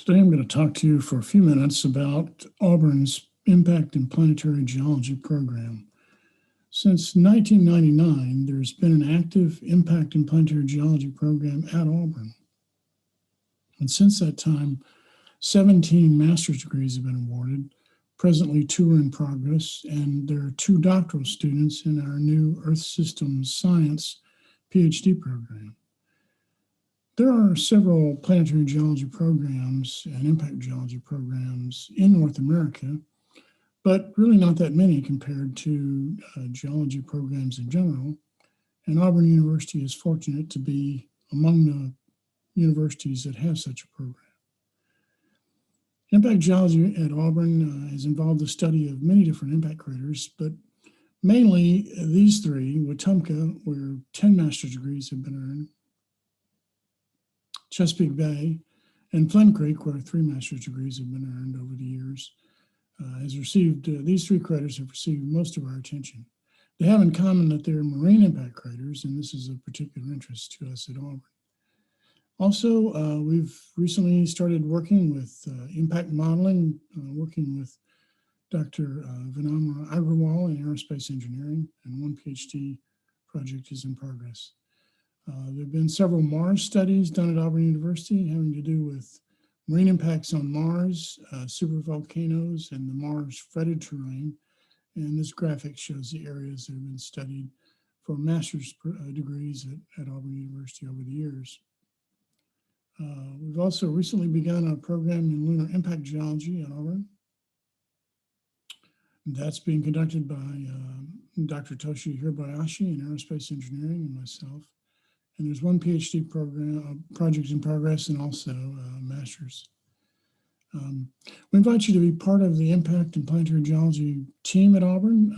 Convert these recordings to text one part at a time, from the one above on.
Today I'm going to talk to you for a few minutes about Auburn's Impact in Planetary Geology program. Since 1999, there's been an active Impact in Planetary Geology program at Auburn. And since that time, 17 master's degrees have been awarded. Presently, 2 are in progress, and there are 2 doctoral students in our new Earth Systems Science PhD program. There are several planetary geology programs and impact geology programs in North America, but really not that many compared to geology programs in general. And Auburn University is fortunate to be among the universities that have such a program. Impact geology at Auburn has involved the study of many different impact craters, but mainly these 3, Wetumpka, where 10 master's degrees have been earned, Chesapeake Bay, and Flynn Creek, where 3 master's degrees have been earned over the years, these 3 craters have received most of our attention. They have in common that they're marine impact craters, and this is of particular interest to us at Auburn. Also, we've recently started working with impact modeling, working with Dr. Vinamra Agrawal in aerospace engineering, and 1 PhD project is in progress. There have been several Mars studies done at Auburn University having to do with marine impacts on Mars, supervolcanoes, and the Mars fretted terrain. And this graphic shows the areas that have been studied for master's degrees at Auburn University over the years. We've also recently begun a program in lunar impact geology at Auburn. That's being conducted by Dr. Toshi Hirabayashi in aerospace engineering and myself. And there's 1 PhD program, project in progress, and also master's. We invite you to be part of the Impact in Planetary Geology team at Auburn.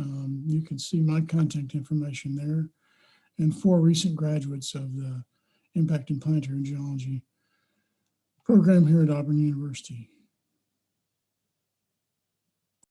You can see my contact information there, and 4 recent graduates of the Impact in Planetary Geology program here at Auburn University.